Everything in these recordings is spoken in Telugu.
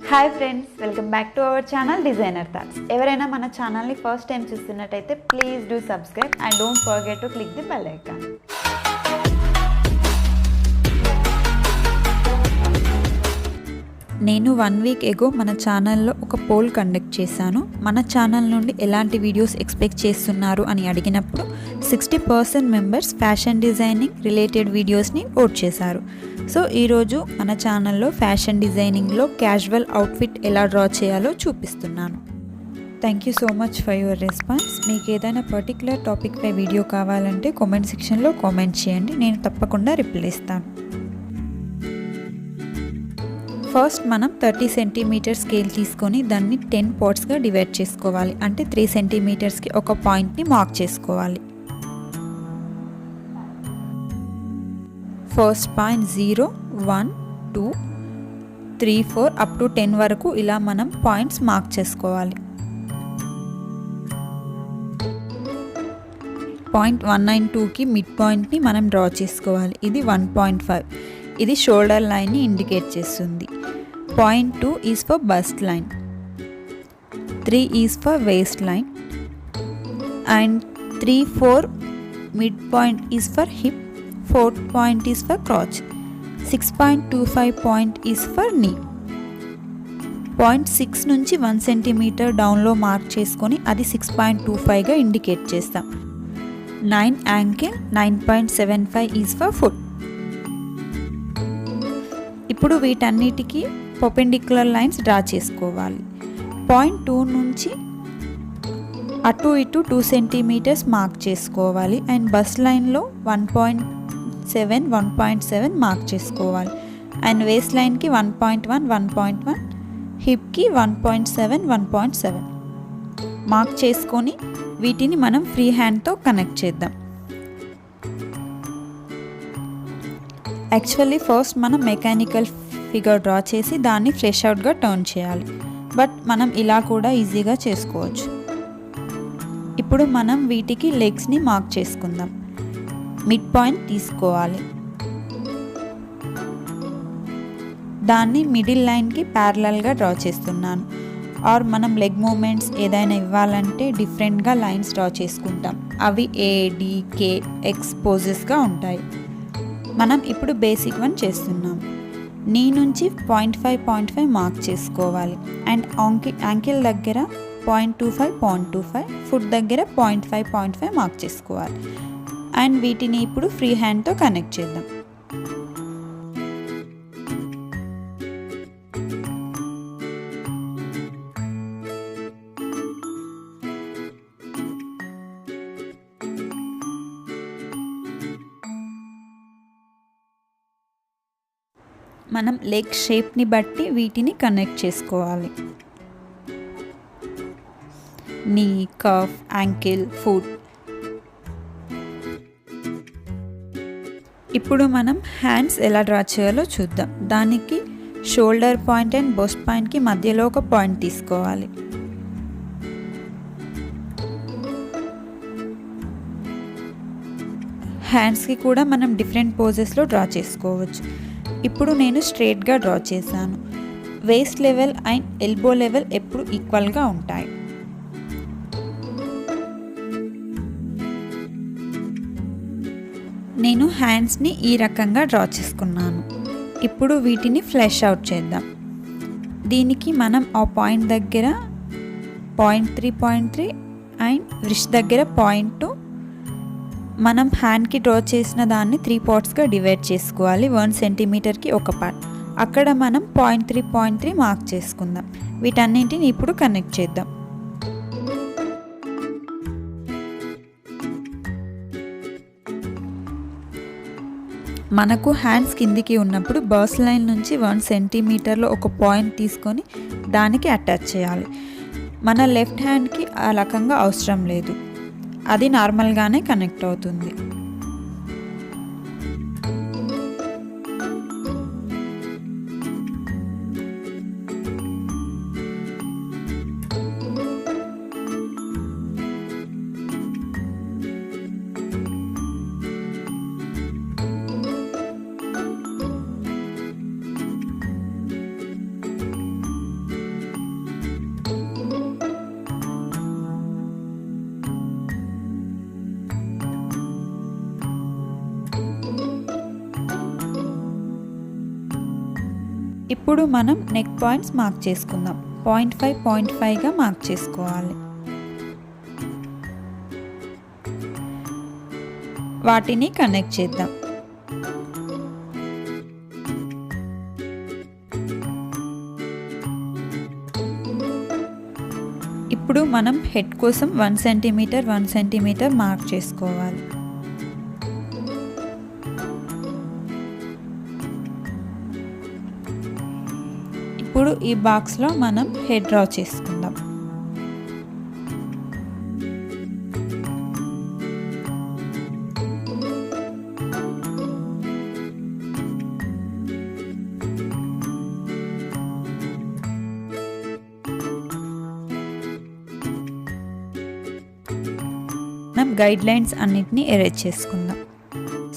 Hi friends, welcome back to our channel designer thoughts. ఎవరైనా మన ఛానల్ని ఫస్ట్ టైం చూస్తున్నట్టయితే please do subscribe and don't forget to click the bell icon. నేను 1 వీక్ ఎగో మన ఛానల్లో ఒక పోల్ కండక్ట్ చేశాను. మన ఛానల్ నుండి ఎలాంటి వీడియోస్ ఎక్స్పెక్ట్ చేస్తున్నారు అని అడిగినప్పుడు 60% మెంబర్స్ ఫ్యాషన్ డిజైనింగ్ రిలేటెడ్ వీడియోస్ని ఓట్ చేశారు. సో ఈరోజు మన ఛానల్లో ఫ్యాషన్ డిజైనింగ్లో క్యాజువల్ అవుట్ఫిట్ ఎలా డ్రా చేయాలో చూపిస్తున్నాను. Thank you so much for your response. మీకు ఏదైనా పర్టికులర్ టాపిక్పై వీడియో కావాలంటే కామెంట్ సెక్షన్లో కామెంట్ చేయండి, నేను తప్పకుండా రిప్లై ఇస్తాను. ఫస్ట్ మనం 30 సెంటీమీటర్ స్కేల్ తీసుకొని దాన్ని 10 పార్ట్స్గా డివైడ్ చేసుకోవాలి. అంటే 3 సెంటీమీటర్స్కి ఒక పాయింట్ని మార్క్ చేసుకోవాలి. ఫస్ట్ పాయింట్ 0, 1, 2, 3, 4 అప్ టు 10 వరకు ఇలా మనం పాయింట్స్ మార్క్ చేసుకోవాలి. పాయింట్ 192కి మిడ్ పాయింట్ని మనం డ్రా చేసుకోవాలి. ఇది 1.5. ఇది షోల్డర్ లైన్ని ఇండికేట్ చేస్తుంది. Point 2 is for bust line, 3 is for waist line and 3, 4 mid point is for hip, 4th point is for crotch, 6.25 point is for knee. Point 6 నుంచి 1 సెంటీమీటర్ డౌన్లో మార్క్ చేసుకొని అది 6.25గా ఇండికేట్ చేస్తాం. 9 యాంకిల్, 9.75 ఈజ్ ఫర్ ఫుట్. ఇప్పుడు వీటన్నిటికీ పర్పెండిక్యులర్ లైన్స్ డ్రా చేసుకోవాలి. పాయింట్ 2 నుంచి అటు ఇటు 2 సెంటీమీటర్స్ మార్క్ చేసుకోవాలి అండ్ బస్ లైన్లో 1.7, 1.7 మార్క్ చేసుకోవాలి అండ్ వేస్ట్ లైన్కి 1.1, 1.1, హిప్కి 1.7, 1.7 మార్క్ చేసుకొని వీటిని మనం ఫ్రీ హ్యాండ్తో కనెక్ట్ చేద్దాం. యాక్చువల్లీ ఫస్ట్ మనం మెకానికల్ ఫిగర్ డ్రా చేసి దాన్ని ఫ్లెష్ అవుట్గా టర్న్ చేయాలి, బట్ మనం ఇలా కూడా ఈజీగా చేసుకోవచ్చు. ఇప్పుడు మనం వీటికి లెగ్స్ని మార్క్ చేసుకుందాం. మిడ్ పాయింట్ తీసుకోవాలి, దాన్ని మిడిల్ లైన్కి ప్యారలల్గా డ్రా చేస్తున్నాను. ఆర్ మనం లెగ్ మూమెంట్స్ ఏదైనా ఇవ్వాలంటే డిఫరెంట్గా లైన్స్ డ్రా చేసుకుంటాం. అవి ఏ, డి, కే, ఎక్స్ పోజెస్గా ఉంటాయి. మనం ఇప్పుడు బేసిక్ వన్ చేస్తున్నాం. నీ నుంచి 0.5 మార్క్ చేసుకోవాలి అండ్ యాంకిల్ దగ్గర 0.25 ఫుట్ దగ్గర 0.5 మార్క్ చేసుకోవాలి అండ్ వీటిని ఇప్పుడు ఫ్రీ హ్యాండ్తో కనెక్ట్ చేద్దాం. మనం లెగ్ షేప్ని బట్టి వీటిని కనెక్ట్ చేసుకోవాలి. నీ, కఫ్, యాంకిల్, ఫుట్. ఇప్పుడు మనం హ్యాండ్స్ ఎలా డ్రా చేయాలో చూద్దాం. దానికి షోల్డర్ పాయింట్ అండ్ బస్ట్ పాయింట్కి మధ్యలో ఒక పాయింట్ తీసుకోవాలి. హ్యాండ్స్కి కూడా మనం డిఫరెంట్ పోజెస్లో డ్రా చేసుకోవచ్చు. ఇప్పుడు నేను స్ట్రేట్గా డ్రా చేశాను. Waste level and elbow level ఎప్పుడు ఈక్వల్గా ఉంటాయి. నేను హ్యాండ్స్ని ఈ రకంగా డ్రా చేసుకున్నాను. ఇప్పుడు వీటిని ఫ్లెష్ అవుట్ చేద్దాం. దీనికి మనం ఆ పాయింట్ దగ్గర 0.3 అండ్ రిస్ట్ దగ్గర 0.2 మనం హ్యాండ్కి డ్రా చేసిన దాన్ని 3 పార్ట్స్గా డివైడ్ చేసుకోవాలి. 1 సెంటీమీటర్కి ఒక పార్ట్. అక్కడ మనం 0.3 మార్క్ చేసుకుందాం. వీటన్నింటిని ఇప్పుడు కనెక్ట్ చేద్దాం. మనకు హ్యాండ్స్ కిందికి ఉన్నప్పుడు బస్ లైన్ నుంచి 1 సెంటీమీటర్లో ఒక పాయింట్ తీసుకొని దానికి అటాచ్ చేయాలి. మన లెఫ్ట్ హ్యాండ్కి ఆ రకంగా అవసరం లేదు, అది నార్మల్గానే కనెక్ట్ అవుతుంది. ఇప్పుడు మనం నెక్ పాయింట్స్ మార్క్ చేసుకుందాం. 0.5గా మార్క్ చేసుకోవాలి. వాటిని కనెక్ట్ చేద్దాం. ఇప్పుడు మనం హెడ్ కోసం 1 సెంటీమీటర్ మార్క్ చేసుకోవాలి. ఇప్పుడు ఈ బాక్స్లో మనం హెడ్ డ్రా చేసుకుందాం. మనం గైడ్ లైన్స్ అన్నిటిని ఎరేజ్ చేసుకుందాం.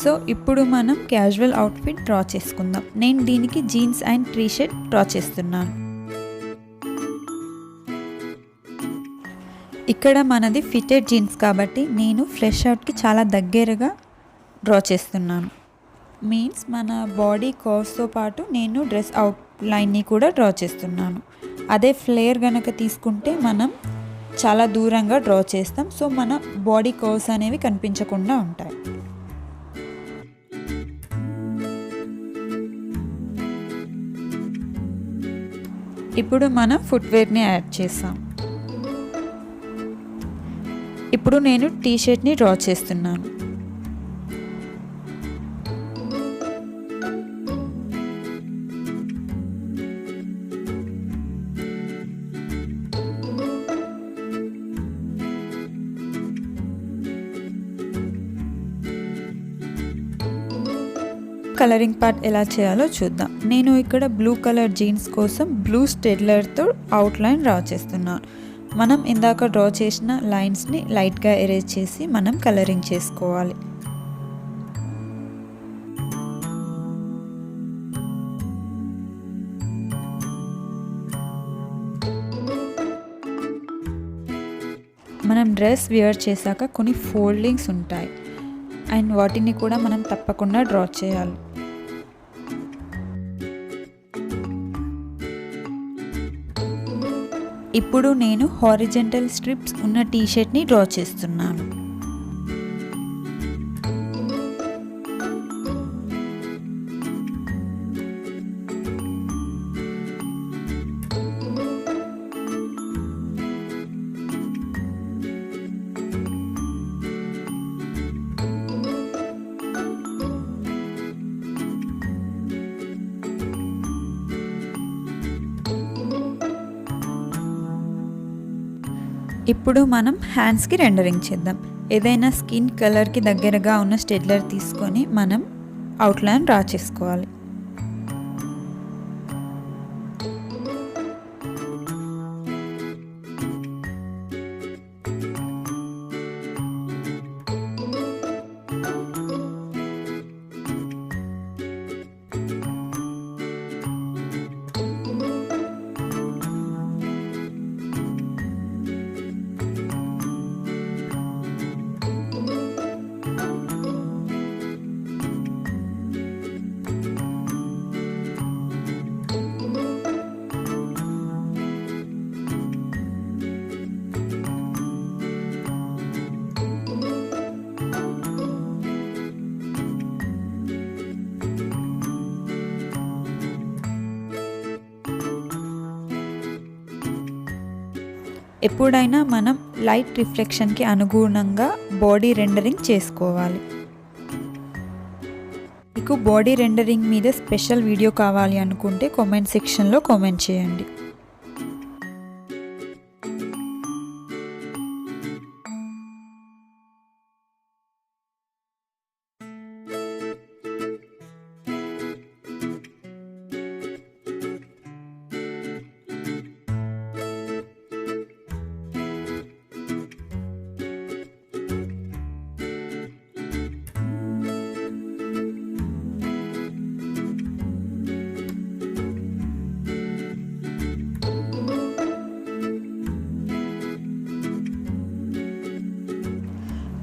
సో ఇప్పుడు మనం క్యాజువల్ అవుట్ఫిట్ డ్రా చేసుకుందాం. నేను దీనికి jeans and T shirt draw చేస్తున్నాను. ఇక్కడ మనది ఫిటెడ్ జీన్స్ కాబట్టి నేను ఫ్లెష్ అవుట్కి చాలా దగ్గరగా డ్రా చేస్తున్నాను. మీన్స్ మన బాడీ కర్వ్స్తో పాటు నేను డ్రెస్ అవుట్లైన్ని కూడా డ్రా చేస్తున్నాను. అదే ఫ్లేర్ కనుక తీసుకుంటే మనం చాలా దూరంగా డ్రా చేస్తాం. సో మన బాడీ కర్వ్స్ అనేవి కనిపించకుండా ఉంటాయి. ఇప్పుడు మనం ఫుట్వేర్ని యాడ్ చేసాం. ఇప్పుడు నేను టీ షర్ట్ని డ్రా చేస్తున్నాను. కలరింగ్ పార్ట్ ఎలా చేయాలో చూద్దాం. నేను ఇక్కడ బ్లూ కలర్ జీన్స్ కోసం బ్లూ స్టెడ్లర్తో అవుట్లైన్ డ్రా చేస్తున్నాను. మనం ఇందాక డ్రా చేసిన లైన్స్ని లైట్గా ఎరేజ్ చేసి మనం కలరింగ్ చేసుకోవాలి. మనం డ్రెస్ వేర్ చేశాక కొన్ని ఫోల్డింగ్స్ ఉంటాయి అండ్ వాటిని కూడా మనం తప్పకుండా డ్రా చేయాలి. ఇప్పుడు నేను హారిజంటల్ స్ట్రిప్స్ ఉన్న టీ షర్ట్ని డ్రా చేస్తున్నాను. ఇప్పుడు మనం హ్యాండ్స్కి రెండరింగ్ చేద్దాం. ఏదైనా స్కిన్ కలర్కి దగ్గరగా ఉన్న స్టెడ్లర్ తీసుకొని మనం అవుట్లైన్ డ్రా చేసుకోవాలి. ఎప్పుడైనా మనం లైట్ రిఫ్లెక్షన్కి అనుగుణంగా బాడీ రెండరింగ్ చేసుకోవాలి. మీకు బాడీ రెండరింగ్ మీద స్పెషల్ వీడియో కావాలి అనుకుంటే కామెంట్ సెక్షన్లో కామెంట్ చేయండి.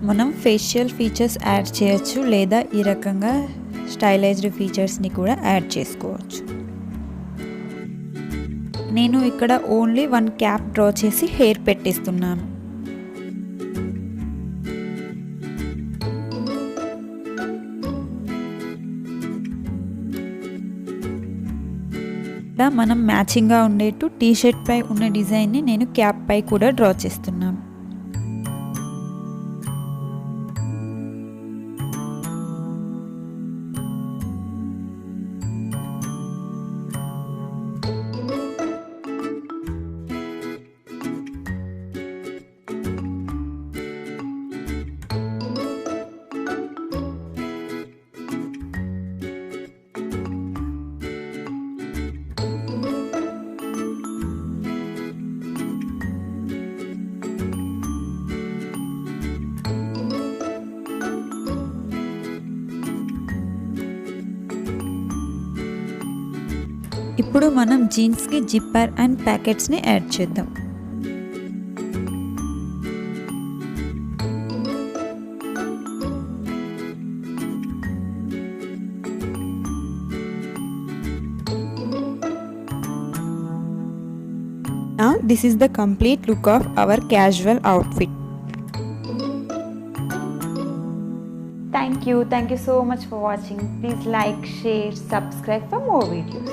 మనం ఫేషియల్ ఫీచర్స్ యాడ్ చేయొచ్చు లేదా ఈ రకంగా స్టైలైజ్డ్ ఫీచర్స్ని కూడా యాడ్ చేసుకోవచ్చు. నేను ఇక్కడ ఓన్లీ 1 క్యాప్ డ్రా చేసి హెయిర్ పెట్టేస్తున్నాను. ఇలా మనం మ్యాచింగ్గా ఉండేట్టు టీ షర్ట్ పై ఉన్న డిజైన్ని నేను క్యాప్ పై కూడా డ్రా చేస్తున్నాను. ఇప్పుడు మనం జీన్స్కి జిప్పర్ అండ్ ప్యాకెట్స్ని యాడ్ చేద్దాం. Now this is the complete look of our casual outfit. Thank you so much for watching. Please like, share, subscribe for more videos.